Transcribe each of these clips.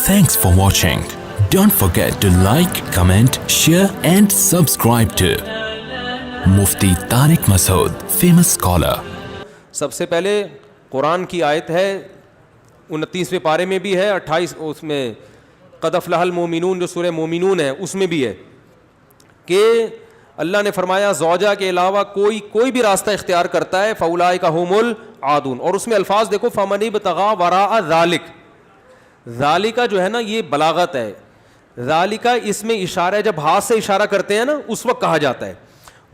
Thanks for watching. Don't forget to like, comment, share and subscribe to Mufti Tariq Masood, famous scholar. سب سے پہلے قرآن کی آیت ہے 29ویں پارے میں بھی ہے 28 اس میں قد افلح المؤمنون جو سورہ مومنون ہے اس میں بھی ہے کہ اللہ نے فرمایا زوجہ کے علاوہ کوئی بھی راستہ اختیار کرتا ہے فاولئک هم العادون. اور اس میں الفاظ دیکھو فمن ابتغى وراء ذلک. ذالک جو ہے نا یہ بلاغت ہے. ذالک اس میں اشارہ ہے, جب ہاتھ سے اشارہ کرتے ہیں نا اس وقت کہا جاتا ہے.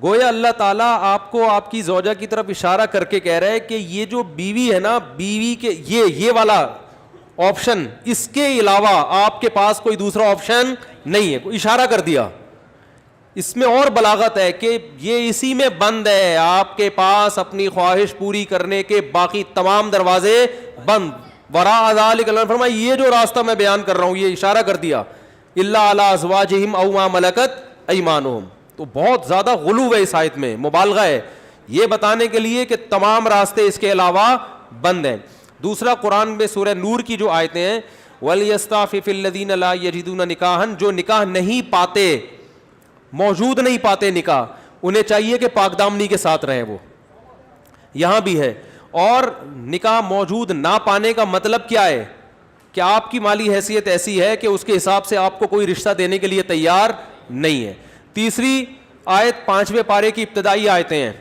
گویا اللہ تعالیٰ آپ کو آپ کی زوجہ کی طرف اشارہ کر کے کہہ رہا ہے کہ یہ جو بیوی ہے نا, بیوی کے یہ والا آپشن, اس کے علاوہ آپ کے پاس کوئی دوسرا آپشن نہیں ہے. اشارہ کر دیا. اس میں اور بلاغت ہے کہ یہ اسی میں بند ہے, آپ کے پاس اپنی خواہش پوری کرنے کے باقی تمام دروازے بند. وراء ذلک اللہ نے فرمایا یہ جو راستہ میں بیان کر رہا ہوں یہ اشارہ کر دیا الا علی ازواجہم او ما ملکت ایمانہم. تو بہت زیادہ غلو ہے اس آیت میں, مبالغہ ہے یہ بتانے کے لیے کہ تمام راستے اس کے علاوہ بند ہیں. دوسرا قرآن میں سورہ نور کی جو آیتیں ہیں وَلْيَسْتَعْفِفِ الَّذِينَ لَا يَجِدُونَ نِكَاحًا, جو نکاح نہیں پاتے, موجود نہیں پاتے نکاح, انہیں چاہیے کہ پاک دامنی کے ساتھ رہیں. وہ یہاں بھی ہے. اور نکاح موجود نہ پانے کا مطلب کیا ہے کہ آپ کی مالی حیثیت ایسی ہے کہ اس کے حساب سے آپ کو کوئی رشتہ دینے کے لیے تیار نہیں ہے. تیسری آیت 5ویں پارے کی ابتدائی آیتیں ہیں,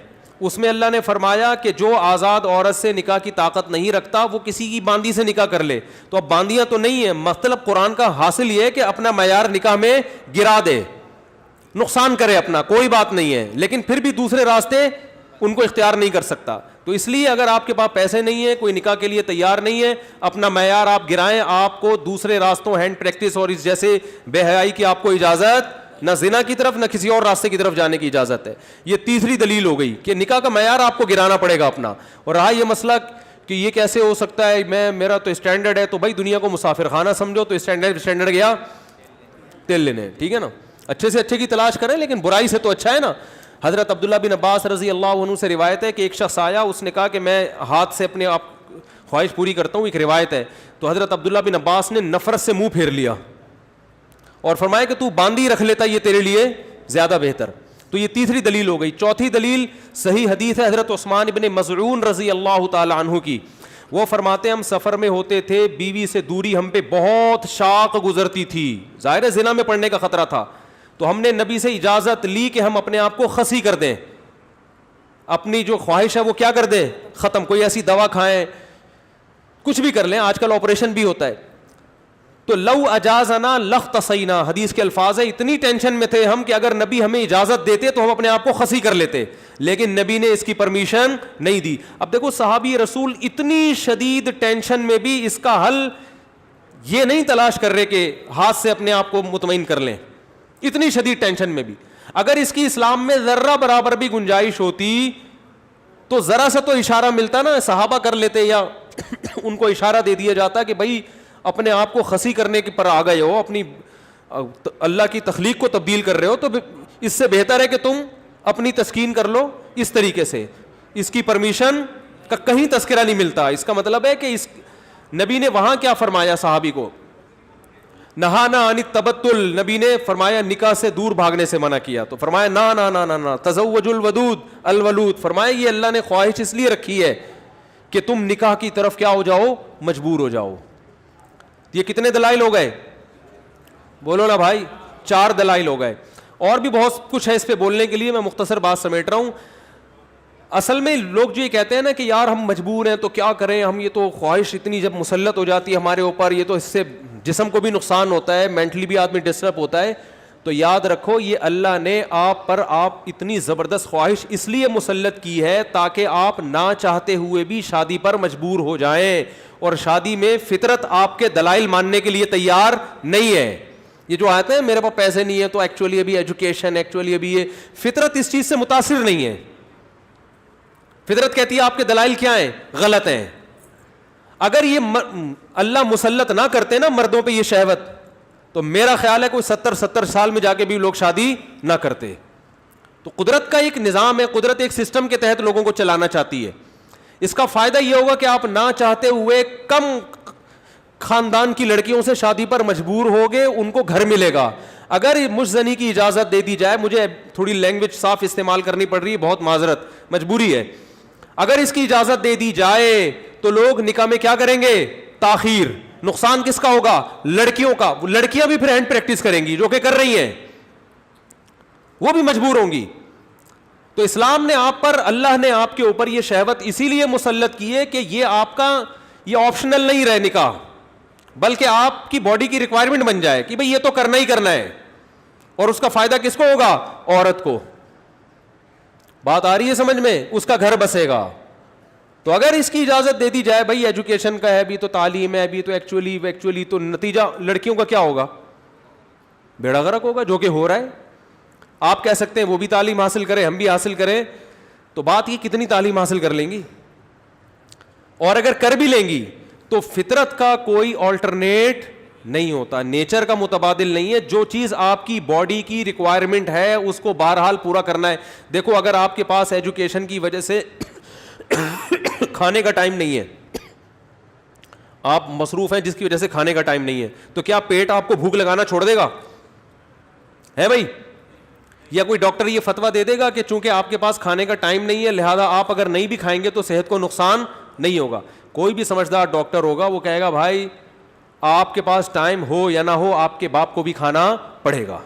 اس میں اللہ نے فرمایا کہ جو آزاد عورت سے نکاح کی طاقت نہیں رکھتا وہ کسی کی باندی سے نکاح کر لے. تو اب باندیاں تو نہیں ہیں, مطلب قرآن کا حاصل یہ ہے کہ اپنا معیار نکاح میں گرا دے, نقصان کرے اپنا, کوئی بات نہیں ہے, لیکن پھر بھی دوسرے راستے ان کو اختیار نہیں کر سکتا. تو اس لیے اگر آپ کے پاس پیسے نہیں ہیں, کوئی نکاح کے لیے تیار نہیں ہے, اپنا معیار آپ گرائیں. آپ کو دوسرے راستوں ہینڈ پریکٹس اور اس جیسے بے حیائی کی آپ کو اجازت, نہ زنا کی طرف نہ کسی اور راستے کی طرف جانے کی اجازت ہے. یہ تیسری دلیل ہو گئی کہ نکاح کا معیار آپ کو گرانا پڑے گا اپنا. اور رہا یہ مسئلہ کہ یہ کیسے ہو سکتا ہے, میرا تو اسٹینڈرڈ ہے, تو بھائی دنیا کو مسافر خانہ سمجھو, تو اسٹینڈرڈ گیا تیل لینے, ٹھیک ہے نا, اچھے سے اچھے کی تلاش کریں لیکن برائی سے تو اچھا ہے نا. حضرت عبداللہ بن عباس رضی اللہ عنہ سے روایت ہے کہ ایک شخص آیا, اس نے کہا کہ میں ہاتھ سے اپنے آپ خواہش پوری کرتا ہوں, ایک روایت ہے. تو حضرت عبداللہ بن عباس نے نفرت سے منہ پھیر لیا اور فرمایا کہ تو باندھی رکھ لیتا یہ تیرے لیے زیادہ بہتر. تو یہ تیسری دلیل ہو گئی. چوتھی دلیل صحیح حدیث ہے حضرت عثمان بن مظعون رضی اللہ تعالی عنہ کی. وہ فرماتے ہیں ہم سفر میں ہوتے تھے, بیوی سے دوری ہم پہ بہت شاق گزرتی تھی, ظاہر زنا میں پڑنے کا خطرہ تھا. تو ہم نے نبی سے اجازت لی کہ ہم اپنے آپ کو خسی کر دیں, اپنی جو خواہش ہے وہ کیا کر دیں, ختم. کوئی ایسی دوا کھائیں, کچھ بھی کر لیں, آج کل آپریشن بھی ہوتا ہے. تو لو اجازنا لاختصینا, حدیث کے الفاظ ہیں, اتنی ٹینشن میں تھے ہم کہ اگر نبی ہمیں اجازت دیتے تو ہم اپنے آپ کو خسی کر لیتے, لیکن نبی نے اس کی پرمیشن نہیں دی. اب دیکھو صحابی رسول اتنی شدید ٹینشن میں بھی اس کا حل یہ نہیں تلاش کر رہے کہ ہاتھ سے اپنے آپ کو مطمئن کر لیں. اتنی شدید ٹینشن میں بھی اگر اس کی اسلام میں ذرہ برابر بھی گنجائش ہوتی تو ذرا سا تو اشارہ ملتا نا, صحابہ کر لیتے یا ان کو اشارہ دے دیا جاتا کہ بھائی اپنے آپ کو خسی کرنے کے پر آ گئے ہو, اپنی اللہ کی تخلیق کو تبدیل کر رہے ہو, تو اس سے بہتر ہے کہ تم اپنی تسکین کر لو اس طریقے سے. اس کی پرمیشن کا کہیں تذکرہ نہیں ملتا. اس کا مطلب ہے کہ اس نبی نے وہاں کیا فرمایا صحابی کو, نہانا عن التبتل, نبی نے فرمایا نکاح سے دور بھاگنے سے منع کیا. تو فرمایا نا نا نا نا نا تزوج الودود الولود, فرمایا یہ اللہ نے خواہش اس لیے رکھی ہے کہ تم نکاح کی طرف کیا ہو جاؤ, مجبور ہو جاؤ. یہ کتنے دلائل ہو گئے, بولو نا بھائی, 4 دلائل ہو گئے. اور بھی بہت کچھ ہے اس پہ بولنے کے لیے, میں مختصر بات سمیٹ رہا ہوں. اصل میں لوگ جو یہ کہتے ہیں نا کہ یار ہم مجبور ہیں تو کیا کریں ہم, یہ تو خواہش اتنی جب مسلط ہو جاتی ہے ہمارے اوپر, یہ تو اس سے جسم کو بھی نقصان ہوتا ہے, مینٹلی بھی آدمی ڈسٹرب ہوتا ہے. تو یاد رکھو یہ اللہ نے آپ پر اتنی زبردست خواہش اس لیے مسلط کی ہے تاکہ آپ نہ چاہتے ہوئے بھی شادی پر مجبور ہو جائیں, اور شادی میں فطرت آپ کے دلائل ماننے کے لیے تیار نہیں ہے. یہ جو آتے ہیں میرے پاس پیسے نہیں ہے تو ایکچولی ابھی ایجوکیشن, ایکچولی ابھی یہ, فطرت اس چیز سے متاثر نہیں ہے. فطرت کہتی ہے آپ کے دلائل کیا ہیں, غلط ہیں. اگر یہ اللہ مسلط نہ کرتے نا مردوں پہ یہ شہوت, تو میرا خیال ہے کوئی 70 سال میں جا کے بھی لوگ شادی نہ کرتے. تو قدرت کا ایک نظام ہے, قدرت ایک سسٹم کے تحت لوگوں کو چلانا چاہتی ہے. اس کا فائدہ یہ ہوگا کہ آپ نہ چاہتے ہوئے کم خاندان کی لڑکیوں سے شادی پر مجبور ہوگے ان کو گھر ملے گا. اگر مجزنی کی اجازت دے دی جائے, مجھے تھوڑی لینگویج صاف استعمال کرنی پڑ رہی ہے, بہت معذرت, مجبوری ہے, اگر اس کی اجازت دے دی جائے تو لوگ نکاح میں کیا کریں گے؟ تاخیر. نقصان کس کا ہوگا؟ لڑکیوں کا. لڑکیاں بھی پھر ہینڈ پریکٹس کریں گی, جو کہ کر رہی ہیں, وہ بھی مجبور ہوں گی. تو اسلام نے آپ پر, اللہ نے آپ کے اوپر یہ شہوت اسی لیے مسلط کی ہے کہ یہ آپ کا یہ آپشنل نہیں رہے نکاح, بلکہ آپ کی باڈی کی ریکوائرمنٹ بن جائے کہ بھئی یہ تو کرنا ہی کرنا ہے. اور اس کا فائدہ کس کو ہوگا؟ عورت کو. بات آ رہی ہے سمجھ میں؟ اس کا گھر بسے گا. تو اگر اس کی اجازت دے دی جائے, بھئی ایجوکیشن کا ہے بھی تو, تعلیم ہے بھی تو, ایکچولی تو نتیجہ لڑکیوں کا کیا ہوگا؟ بیڑا غرق ہوگا, جو کہ ہو رہا ہے. آپ کہہ سکتے ہیں وہ بھی تعلیم حاصل کریں, ہم بھی حاصل کریں, تو بات یہ کتنی تعلیم حاصل کر لیں گی؟ اور اگر کر بھی لیں گی تو فطرت کا کوئی آلٹرنیٹ نہیں ہوتا, نیچر کا متبادل نہیں ہے. جو چیز آپ کی باڈی کی ریکوائرمنٹ ہے اس کو بہرحال پورا کرنا ہے. دیکھو اگر آپ کے پاس ایجوکیشن کی وجہ سے کھانے کا ٹائم نہیں ہے, آپ مصروف ہیں جس کی وجہ سے کھانے کا ٹائم نہیں ہے, تو کیا پیٹ آپ کو بھوک لگانا چھوڑ دے گا؟ ہے بھائی؟ یا کوئی ڈاکٹر یہ فتویٰ دے دے گا کہ چونکہ آپ کے پاس کھانے کا ٹائم نہیں ہے لہذا آپ اگر نہیں بھی کھائیں گے تو صحت کو نقصان نہیں ہوگا؟ کوئی بھی سمجھدار ڈاکٹر ہوگا وہ کہے گا بھائی آپ کے پاس ٹائم ہو یا نہ ہو آپ کے باپ کو بھی کھانا پڑے گا,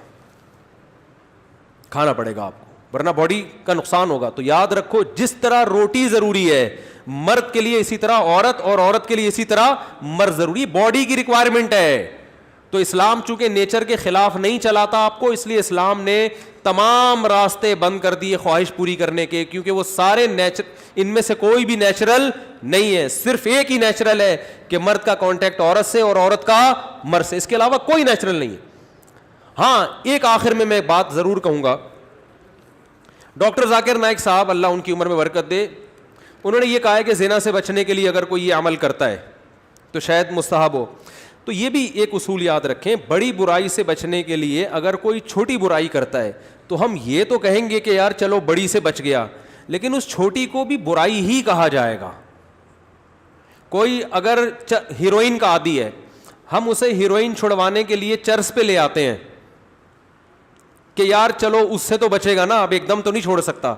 کھانا پڑے گا آپ کو, ورنہ باڈی کا نقصان ہوگا. تو یاد رکھو, جس طرح روٹی ضروری ہے مرد کے لیے اسی طرح عورت, اور عورت کے لیے اسی طرح مرد ضروری, باڈی کی ریکوائرمنٹ ہے. تو اسلام چونکہ نیچر کے خلاف نہیں چلاتا آپ کو, اس لیے اسلام نے تمام راستے بند کر دیے خواہش پوری کرنے کے, کیونکہ وہ سارے ان میں سے کوئی بھی نیچرل نہیں ہے. صرف ایک ہی نیچرل ہے کہ مرد کا کانٹیکٹ عورت سے اور عورت کا مرد سے, اس کے علاوہ کوئی نیچرل نہیں ہے. ہاں ایک آخر میں بات ضرور کہوں گا, ڈاکٹر ذاکر نائک صاحب اللہ ان کی عمر میں برکت دے, انہوں نے یہ کہا ہے کہ زنا سے بچنے کے لیے اگر کوئی یہ عمل کرتا ہے تو شاید مستحب ہو. تو یہ بھی ایک اصول یاد رکھیں, بڑی برائی سے بچنے کے لیے اگر کوئی چھوٹی برائی کرتا ہے تو ہم یہ تو کہیں گے کہ یار چلو بڑی سے بچ گیا, لیکن اس چھوٹی کو بھی برائی ہی کہا جائے گا. کوئی اگر ہیروئن کا عادی ہے, ہم اسے ہیروئن چھڑوانے کے لیے چرس پہ لے آتے ہیں کہ یار چلو اس سے تو بچے گا نا, اب ایک دم تو نہیں چھوڑ سکتا.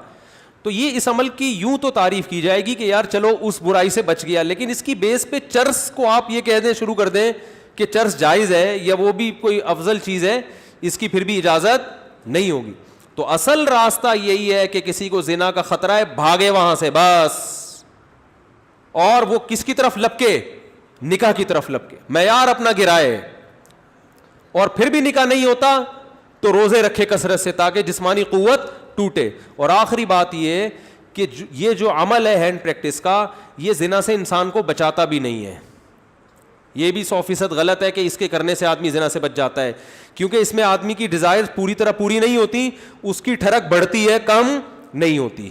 تو یہ اس عمل کی یوں تو تعریف کی جائے گی کہ یار چلو اس برائی سے بچ گیا, لیکن اس کی بیس پہ چرس کو آپ یہ کہہ دیں, شروع کر دیں کہ چرس جائز ہے یا وہ بھی کوئی افضل چیز ہے, اس کی پھر بھی اجازت نہیں ہوگی. تو اصل راستہ یہی ہے کہ کسی کو زنا کا خطرہ ہے, بھاگے وہاں سے بس, اور وہ کس کی طرف لپکے؟ نکاح کی طرف لپکے, معیار اپنا گرائے, اور پھر بھی نکاح نہیں ہوتا تو روزے رکھے کثرت سے تاکہ جسمانی قوت ٹوٹے. اور آخری بات یہ کہ یہ جو عمل ہے ہینڈ پریکٹس کا, یہ زنا سے انسان کو بچاتا بھی نہیں ہے. یہ بھی 100% غلط ہے کہ اس کے کرنے سے آدمی زنا سے بچ جاتا ہے, کیونکہ اس میں آدمی کی ڈیزائر پوری طرح پوری نہیں ہوتی, اس کی ٹھڑک بڑھتی ہے, کم نہیں ہوتی.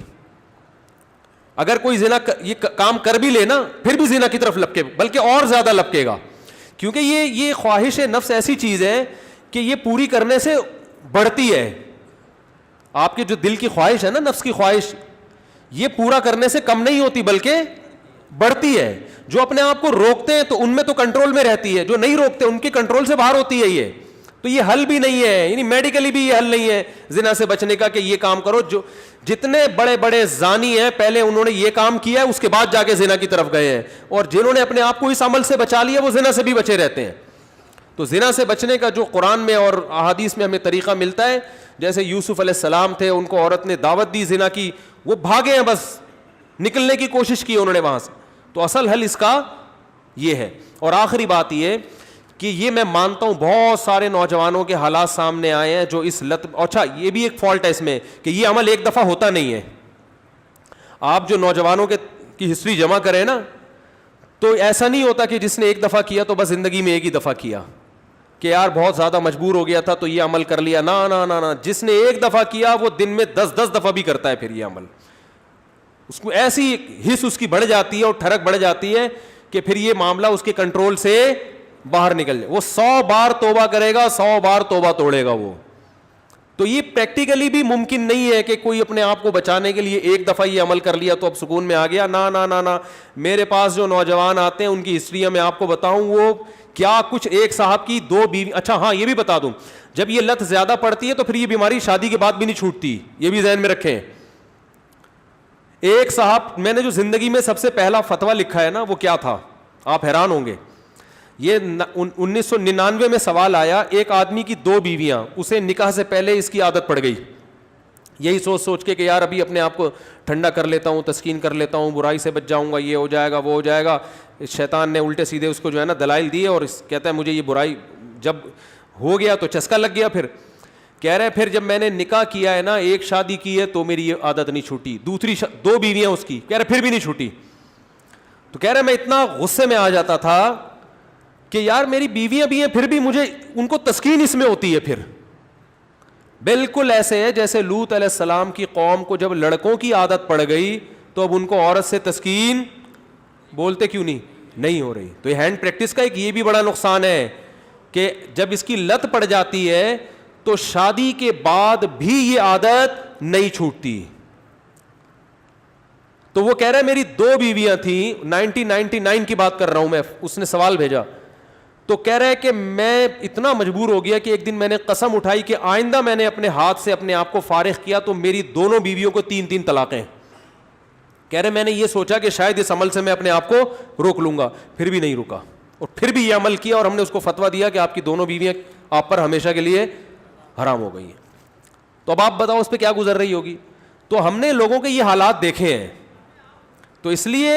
اگر کوئی زنا یہ کام کر بھی لے نا پھر بھی زنا کی طرف لپکے, بلکہ اور زیادہ لپکے گا, کیونکہ یہ خواہش نفس ایسی چیز ہے کہ یہ پوری کرنے سے بڑھتی ہے. آپ کے جو دل کی خواہش ہے نا, نفس کی خواہش, یہ پورا کرنے سے کم نہیں ہوتی بلکہ بڑھتی ہے. جو اپنے آپ کو روکتے ہیں تو ان میں تو کنٹرول میں رہتی ہے, جو نہیں روکتے ان کے کنٹرول سے باہر ہوتی ہے. یہ تو یہ حل بھی نہیں ہے, یعنی میڈیکلی بھی یہ حل نہیں ہے زنا سے بچنے کا کہ یہ کام کرو. جو جتنے بڑے بڑے زانی ہیں پہلے انہوں نے یہ کام کیا ہے, اس کے بعد جا کے زنا کی طرف گئے ہیں, اور جنہوں نے اپنے آپ کو اس عمل سے بچا لیا وہ زنا سے بھی بچے رہتے ہیں. تو زنا سے بچنے کا جو قرآن میں اور احادیث میں ہمیں طریقہ ملتا ہے, جیسے یوسف علیہ السلام تھے, ان کو عورت نے دعوت دی زنا کی, وہ بھاگے ہیں, بس نکلنے کی کوشش کی انہوں نے وہاں سے. تو اصل حل اس کا یہ ہے. اور آخری بات یہ کہ یہ میں مانتا ہوں بہت سارے نوجوانوں کے حالات سامنے آئے ہیں جو اس لت, اچھا یہ بھی ایک فالٹ ہے اس میں کہ یہ عمل ایک دفعہ ہوتا نہیں ہے. آپ جو نوجوانوں کی ہسٹری جمع کریں نا, تو ایسا نہیں ہوتا کہ جس نے ایک دفعہ کیا تو بس زندگی میں ایک ہی دفعہ کیا کہ یار بہت زیادہ مجبور ہو گیا تھا تو یہ عمل کر لیا. نا نا نا نا, جس نے ایک دفعہ کیا وہ دن میں 10 دفعہ بھی کرتا ہے پھر یہ عمل. اس کو ایسی حس اس کی بڑھ جاتی ہے اور ٹھڑک بڑھ جاتی ہے کہ پھر یہ معاملہ اس کے کنٹرول سے باہر نکل جائے. وہ 100 بار توبہ کرے گا, 100 بار توبہ توڑے گا وہ. تو یہ پریکٹیکلی بھی ممکن نہیں ہے کہ کوئی اپنے آپ کو بچانے کے لیے ایک دفعہ یہ عمل کر لیا تو اب سکون میں آ گیا. نا نا نا نا, میرے پاس جو نوجوان آتے ہیں ان کی ہسٹری میں آپ کو بتاؤں, وہ کیا کچھ ایک صاحب کی 2 بیوی, اچھا ہاں یہ بھی بتا دوں, جب یہ لت زیادہ پڑتی ہے تو پھر یہ بیماری شادی کے بعد بھی نہیں چھوٹتی, یہ بھی ذہن میں رکھیں. ایک صاحب, میں نے جو زندگی میں سب سے پہلا فتویٰ لکھا ہے نا وہ کیا تھا, آپ حیران ہوں گے. یہ 1999 میں سوال آیا, ایک آدمی کی 2 بیویاں, اسے نکاح سے پہلے اس کی عادت پڑ گئی, یہی سوچ کے کہ یار ابھی اپنے آپ کو ٹھنڈا کر لیتا ہوں, تسکین کر لیتا ہوں, برائی سے بچ جاؤں گا, یہ ہو جائے گا وہ ہو جائے گا. شیطان نے الٹے سیدھے اس کو جو ہے نا دلائل دیے, اور کہتا ہے مجھے یہ برائی جب ہو گیا تو چسکا لگ گیا. پھر کہہ رہے پھر جب میں نے نکاح کیا ہے نا, ایک شادی کی ہے تو میری یہ عادت نہیں چھوٹی, دوسری 2 بیویاں اس کی, کہہ رہے پھر بھی نہیں چھوٹی. تو کہہ رہے میں اتنا غصے میں آ جاتا تھا کہ یار میری بیویاں بھی ہیں پھر بھی مجھے ان کو تسکین اس میں ہوتی ہے. پھر بالکل ایسے ہے جیسے لوط علیہ السلام کی قوم کو جب لڑکوں کی عادت پڑ گئی تو اب ان کو عورت سے تسکین بولتے کیوں نہیں ہو رہی. تو یہ ہینڈ پریکٹس کا ایک یہ بھی بڑا نقصان ہے کہ جب اس کی لت پڑ جاتی ہے تو شادی کے بعد بھی یہ عادت نہیں چھوٹتی. تو وہ کہہ رہا ہے میری 2 بیویاں تھیں, 1999 کی بات کر رہا ہوں میں, اس نے سوال بھیجا. تو کہہ رہا ہے کہ میں اتنا مجبور ہو گیا کہ ایک دن میں نے قسم اٹھائی کہ آئندہ میں نے اپنے ہاتھ سے اپنے آپ کو فارغ کیا تو میری دونوں بیویوں کو 3 طلاقیں. کہہ رہے میں نے یہ سوچا کہ شاید اس عمل سے میں اپنے آپ کو روک لوں گا, پھر بھی نہیں رکا, اور پھر بھی یہ عمل کیا, اور ہم نے اس کو فتویٰ دیا کہ آپ کی دونوں بیویاں آپ پر ہمیشہ کے لیے حرام ہو گئی ہیں. تو اب آپ بتاؤ اس پہ کیا گزر رہی ہوگی. تو ہم نے لوگوں کے یہ حالات دیکھے ہیں, تو اس لیے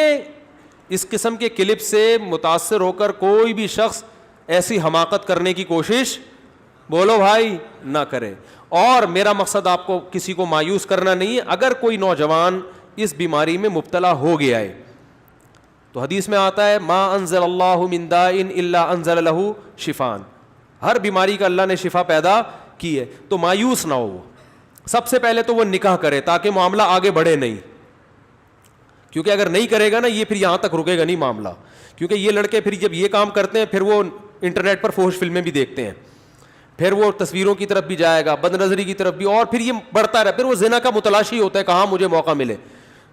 اس قسم کے کلپ سے متاثر ہو کر کوئی بھی شخص ایسی حماقت کرنے کی کوشش بولو بھائی نہ کرے. اور میرا مقصد آپ کو کسی کو مایوس کرنا نہیں ہے. اگر کوئی نوجوان اس بیماری میں مبتلا ہو گیا ہے تو حدیث میں آتا ہے ما انزل اللہ من داء الا انزل له شفاء, ہر بیماری کا اللہ نے شفا پیدا کی ہے. تو مایوس نہ ہو. سب سے پہلے تو وہ نکاح کرے تاکہ معاملہ آگے بڑھے نہیں, کیونکہ اگر نہیں کرے گا نا یہ پھر یہاں تک رکے گا نہیں معاملہ. کیونکہ یہ لڑکے پھر جب یہ کام کرتے ہیں پھر وہ انٹرنیٹ پر فحش فلمیں بھی دیکھتے ہیں, پھر وہ تصویروں کی طرف بھی جائے گا, بد نظری کی طرف بھی, اور پھر یہ بڑھتا رہا, پھر وہ زنا کا متلاشی ہوتا ہے کہاں مجھے موقع ملے.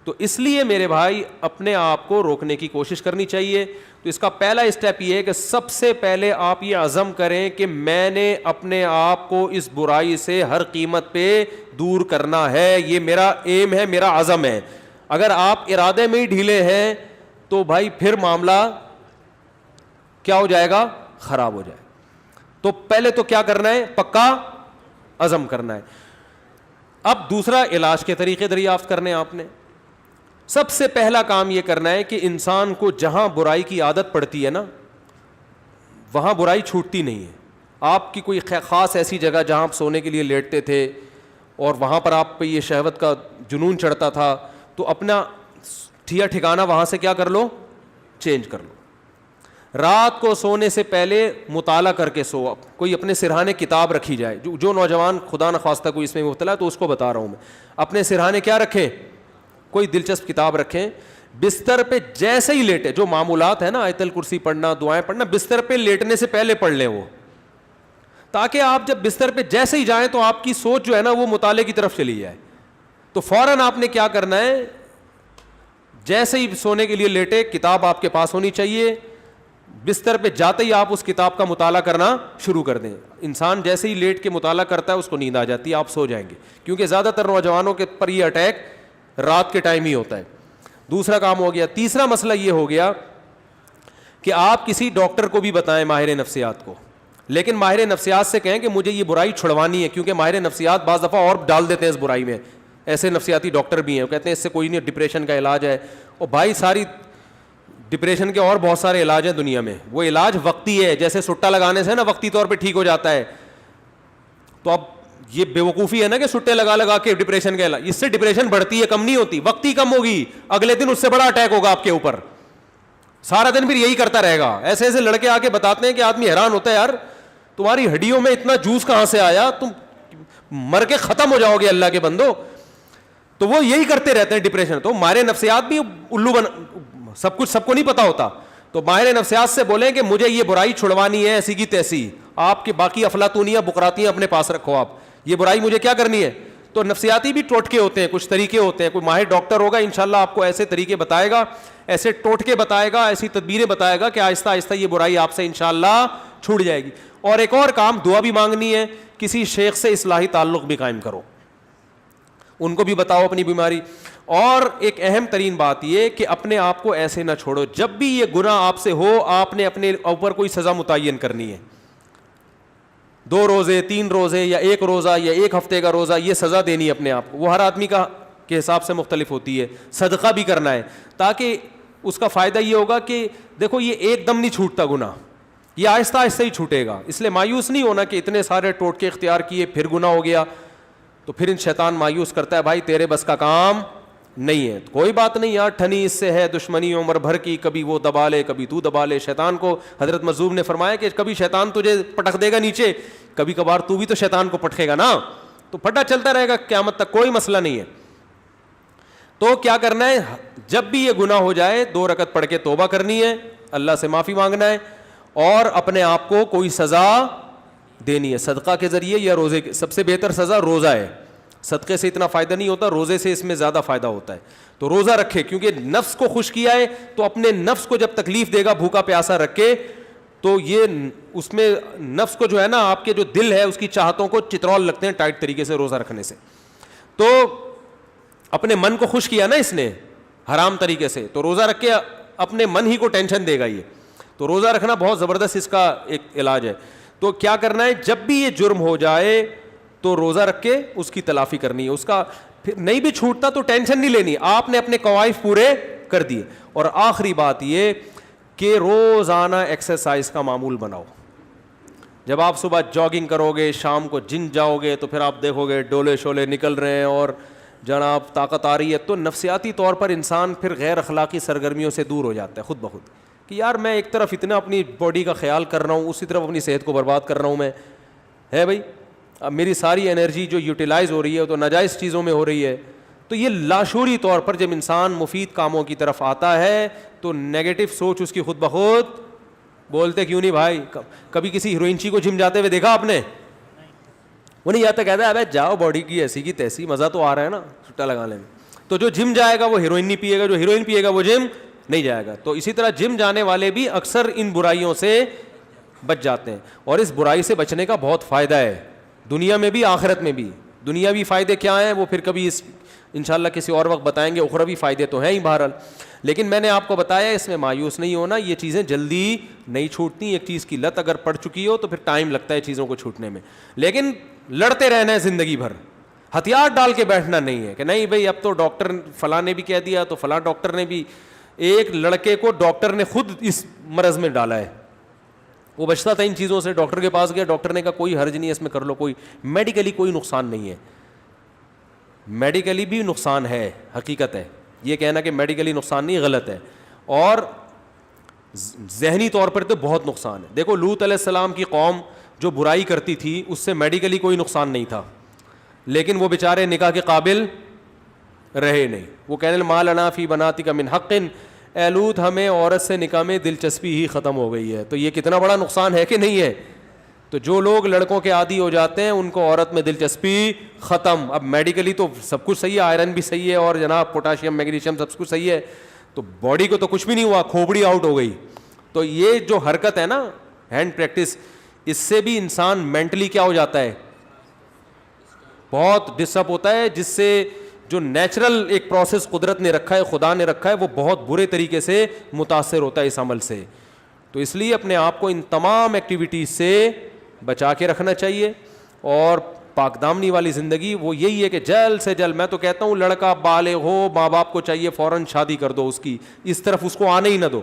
تو اس لیے میرے بھائی اپنے آپ کو روکنے کی کوشش کرنی چاہیے. تو اس کا پہلا اسٹیپ یہ ہے کہ سب سے پہلے آپ یہ عزم کریں کہ میں نے اپنے آپ کو اس برائی سے ہر قیمت پہ دور کرنا ہے, یہ میرا ایم ہے, میرا عزم ہے. اگر آپ ارادے میں ہی ڈھیلے ہیں تو بھائی پھر معاملہ کیا ہو جائے گا, خراب ہو جائے. تو پہلے تو کیا کرنا ہے, پکا عزم کرنا ہے. اب دوسرا علاج کے طریقے دریافت کرنے آپ نے. سب سے پہلا کام یہ کرنا ہے کہ انسان کو جہاں برائی کی عادت پڑتی ہے نا وہاں برائی چھوٹتی نہیں ہے. آپ کی کوئی خاص ایسی جگہ جہاں آپ سونے کے لیے لیٹتے تھے اور وہاں پر آپ پہ یہ شہوت کا جنون چڑھتا تھا, تو اپنا ٹھکانہ وہاں سے کیا کر لو, چینج کر لو. رات کو سونے سے پہلے مطالعہ کر کے سو. کوئی اپنے سرہانے کتاب رکھی جائے. جو نوجوان خدا نخواستہ کوئی اس میں مبتلا ہے تو اس کو بتا رہا ہوں میں, اپنے سرہانے کیا رکھیں, کوئی دلچسپ کتاب رکھیں. بستر پہ جیسے ہی لیٹے, جو معمولات ہے نا آیت الکرسی پڑھنا, دعائیں پڑھنا, بستر پہ لیٹنے سے پہلے پڑھ لیں وہ, تاکہ آپ جب بستر پہ جیسے ہی جائیں تو آپ کی سوچ جو ہے نا وہ مطالعے کی طرف چلی جائے. تو فوراً آپ نے کیا کرنا ہے, جیسے ہی سونے کے لیے لیٹے کتاب آپ کے پاس ہونی چاہیے. بستر پہ جاتے ہی آپ اس کتاب کا مطالعہ کرنا شروع کر دیں. انسان جیسے ہی لیٹ کے مطالعہ کرتا ہے اس کو نیند آ جاتی ہے, آپ سو جائیں گے, کیونکہ زیادہ تر نوجوانوں کے پر یہ اٹیک رات کے ٹائم ہی ہوتا ہے. دوسرا کام ہو گیا. تیسرا مسئلہ یہ ہو گیا کہ آپ کسی ڈاکٹر کو بھی بتائیں, ماہر نفسیات کو, لیکن ماہر نفسیات سے کہیں کہ مجھے یہ برائی چھڑوانی ہے, کیونکہ ماہر نفسیات بعض دفعہ اور ڈال دیتے ہیں اس برائی میں. ایسے نفسیاتی ڈاکٹر بھی ہیں, وہ کہتے ہیں اس سے کوئی نہیں, ڈپریشن کا علاج ہے. اور بھائی ساری ڈپریشن کے اور بہت سارے علاج ہیں دنیا میں, وہ علاج وقتی ہے, جیسے سٹا لگانے سے نا وقتی طور پہ ٹھیک ہو جاتا ہے. تو اب یہ بیوقوفی ہے نا کہ سٹے لگا کے ڈپریشن کا علاج, اس سے ڈپریشن بڑھتی ہے, کم نہیں ہوتی. وقتی کم ہوگی, اگلے دن اس سے بڑا اٹیک ہوگا آپ کے اوپر, سارا دن پھر یہی کرتا رہے گا. ایسے ایسے لڑکے آ کے بتاتے ہیں کہ آدمی حیران ہوتا ہے, یار تمہاری ہڈیوں میں اتنا جوس کہاں سے آیا, تم مر کے ختم ہو جاؤ گے اللہ کے بندو. تو وہ یہی کرتے رہتے ہیں ڈپریشن. تو ماہر نفسیات بھی الو سب کچھ سب کو نہیں پتا ہوتا. تو ماہر نفسیات سے بولیں کہ مجھے یہ برائی چھڑوانی ہے ایسی کی تیسی, آپ کے باقی افلاطونیاں بکراتیاں اپنے پاس رکھو, آپ یہ برائی مجھے کیا کرنی ہے, تو نفسیاتی بھی ٹوٹکے ہوتے ہیں, کچھ طریقے ہوتے ہیں. کوئی ماہر ڈاکٹر ہوگا انشاءاللہ آپ کو ایسے طریقے بتائے گا, ایسے ٹوٹکے بتائے گا, ایسی تدبیریں بتائے گا کہ آہستہ آہستہ یہ برائی آپ سے انشاءاللہ چھوٹ جائے گی. اور ایک اور کام, دعا بھی مانگنی ہے, کسی شیخ سے اصلاحی تعلق بھی قائم کرو, ان کو بھی بتاؤ اپنی بیماری. اور ایک اہم ترین بات یہ کہ اپنے آپ کو ایسے نہ چھوڑو, جب بھی یہ گناہ آپ سے ہو آپ نے اپنے اوپر کوئی سزا متعین کرنی ہے. 2 روزے, 3 روزے, یا 1 روزہ, یا 1 ہفتے کا روزہ, یہ سزا دینی ہے اپنے آپ کو. وہ ہر آدمی کا کے حساب سے مختلف ہوتی ہے. صدقہ بھی کرنا ہے, تاکہ اس کا فائدہ یہ ہوگا کہ دیکھو یہ ایک دم نہیں چھوٹتا گناہ, یہ آہستہ آہستہ ہی چھوٹے گا. اس لیے مایوس نہیں ہونا کہ اتنے سارے ٹوٹکے اختیار کیے پھر گناہ ہو گیا, تو پھر ان شیطان مایوس کرتا ہے, بھائی تیرے بس کا کام نہیں ہے. کوئی بات نہیں یار, ٹھنی اس سے ہے دشمنی عمر بھر کی, کبھی وہ دبا لے کبھی تو دبا لے. شیطان کو حضرت مظلوم نے فرمایا کہ کبھی شیطان تجھے پٹک دے گا نیچے, کبھی کبھار تو بھی تو شیطان کو پٹکے گا نا, تو پھٹا چلتا رہے گا قیامت تک, کوئی مسئلہ نہیں ہے. تو کیا کرنا ہے, جب بھی یہ گناہ ہو جائے 2 رکعت پڑھ کے توبہ کرنی ہے, اللہ سے معافی مانگنا ہے, اور اپنے آپ کو کوئی سزا دینی ہے صدقہ کے ذریعے یا روزے کے. سب سے بہتر سزا روزہ ہے, صدقے سے اتنا فائدہ نہیں ہوتا, روزے سے اس میں زیادہ فائدہ ہوتا ہے. تو روزہ رکھے, کیونکہ نفس کو خوش کیا ہے, تو اپنے نفس کو جب تکلیف دے گا بھوکا پیاسا رکھے, تو یہ اس میں نفس کو جو ہے نا, آپ کے جو دل ہے اس کی چاہتوں کو چترول لگتے ہیں ٹائٹ طریقے سے روزہ رکھنے سے. تو اپنے من کو خوش کیا نا اس نے حرام طریقے سے, تو روزہ رکھ کے اپنے من ہی کو ٹینشن دے گا یہ. تو روزہ رکھنا بہت زبردست اس کا ایک علاج ہے. تو کیا کرنا ہے, جب بھی یہ جرم ہو جائے تو روزہ رکھ کے اس کی تلافی کرنی ہے. اس کا پھر نہیں بھی چھوٹتا تو ٹینشن نہیں لینی, آپ نے اپنے قوائف پورے کر دیے. اور آخری بات یہ کہ روزانہ ایکسرسائز کا معمول بناؤ. جب آپ صبح جاگنگ کرو گے, شام کو جم جاؤ گے, تو پھر آپ دیکھو گے ڈولے شولے نکل رہے ہیں اور جناب طاقت آ رہی ہے, تو نفسیاتی طور پر انسان پھر غیر اخلاقی سرگرمیوں سے دور ہو جاتا ہے خود بخود, کہ یار میں ایک طرف اتنا اپنی باڈی کا خیال کر رہا ہوں, اسی طرف اپنی صحت کو برباد کر رہا ہوں میں, ہے بھائی. اب میری ساری انرجی جو یوٹیلائز ہو رہی ہے تو ناجائز چیزوں میں ہو رہی ہے. تو یہ لاشعوری طور پر جب انسان مفید کاموں کی طرف آتا ہے تو نیگیٹو سوچ اس کی خود بخود, بولتے کیوں نہیں بھائی, کبھی کسی ہیروئنچی کو جم جاتے ہوئے دیکھا آپ نے؟ وہ نہیں جاتا, کہتا ہے ابے جاؤ باڈی کی ایسی کی تیسی, مزہ تو آ رہا ہے نا چھٹا لگانے میں. تو جو جم جائے گا وہ ہیروئن نہیں پیے گا, جو ہیروئن پیے گا وہ جم نہیں جائے گا. تو اسی طرح جم جانے والے بھی اکثر ان برائیوں سے بچ جاتے ہیں, اور اس برائی سے بچنے کا بہت فائدہ ہے دنیا میں بھی آخرت میں بھی. دنیاوی فائدے کیا ہیں وہ پھر کبھی انشاءاللہ کسی اور وقت بتائیں گے, اخروی فائدے تو ہیں ہی بہرحال. لیکن میں نے آپ کو بتایا اس میں مایوس نہیں ہونا, یہ چیزیں جلدی نہیں چھوٹتی. ایک چیز کی لت اگر پڑ چکی ہو تو پھر ٹائم لگتا ہے چیزوں کو چھوٹنے میں, لیکن لڑتے رہنا ہے زندگی بھر. ہتھیار ڈال کے بیٹھنا نہیں ہے کہ نہیں بھائی اب تو ڈاکٹر فلاں نے بھی کہہ دیا تو فلاں ڈاکٹر نے بھی. ایک لڑکے کو ڈاکٹر نے خود اس مرض میں ڈالا ہے, وہ بچتا تھا ان چیزوں سے, ڈاکٹر کے پاس گیا, ڈاکٹر نے کہا کوئی حرج نہیں ہے اس میں کر لو, کوئی میڈیکلی کوئی نقصان نہیں ہے. میڈیکلی بھی نقصان ہے, حقیقت ہے, یہ کہنا کہ میڈیکلی نقصان نہیں غلط ہے, اور ذہنی طور پر تو بہت نقصان ہے. دیکھو لوط علیہ السلام کی قوم جو برائی کرتی تھی اس سے میڈیکلی کوئی نقصان نہیں تھا, لیکن وہ بیچارے نکاح کے قابل رہے نہیں. وہ کہنے ما لنا فی بناتک من حق, اے لوط ہمیں عورت سے نکاح میں دلچسپی ہی ختم ہو گئی ہے. تو یہ کتنا بڑا نقصان ہے کہ نہیں ہے. تو جو لوگ لڑکوں کے عادی ہو جاتے ہیں ان کو عورت میں دلچسپی ختم. اب میڈیکلی تو سب کچھ صحیح ہے, آئرن بھی صحیح ہے اور جناب پوٹاشیم میگنیشیم سب کچھ صحیح ہے, تو باڈی کو تو کچھ بھی نہیں ہوا, کھوپڑی آؤٹ ہو گئی. تو یہ جو حرکت ہے نا ہینڈ پریکٹس, اس سے بھی انسان مینٹلی کیا ہو جاتا ہے, بہت ڈسٹرب ہوتا ہے, جس سے جو نیچرل ایک پروسیس قدرت نے رکھا ہے, خدا نے رکھا ہے, وہ بہت برے طریقے سے متاثر ہوتا ہے اس عمل سے. تو اس لیے اپنے آپ کو ان تمام ایکٹیویٹیز سے بچا کے رکھنا چاہیے. اور پاک دامنی والی زندگی وہ یہی ہے کہ جلد سے جلد, میں تو کہتا ہوں لڑکا بالغ ہو, ماں باپ کو چاہیے فوراً شادی کر دو اس کی, اس طرف اس کو آنے ہی نہ دو.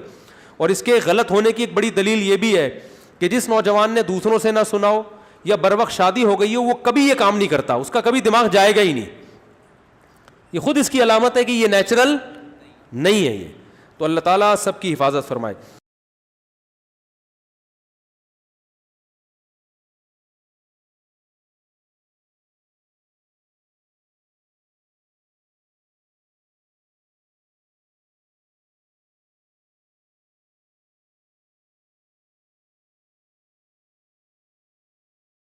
اور اس کے غلط ہونے کی ایک بڑی دلیل یہ بھی ہے کہ جس نوجوان نے دوسروں سے نہ سنا ہو یا بر وقت شادی ہو گئی ہو, وہ کبھی یہ کام نہیں کرتا, اس کا کبھی دماغ جائے گا ہی نہیں. یہ خود اس کی علامت ہے کہ یہ نیچرل نہیں ہے یہ. تو اللہ تعالیٰ سب کی حفاظت فرمائے.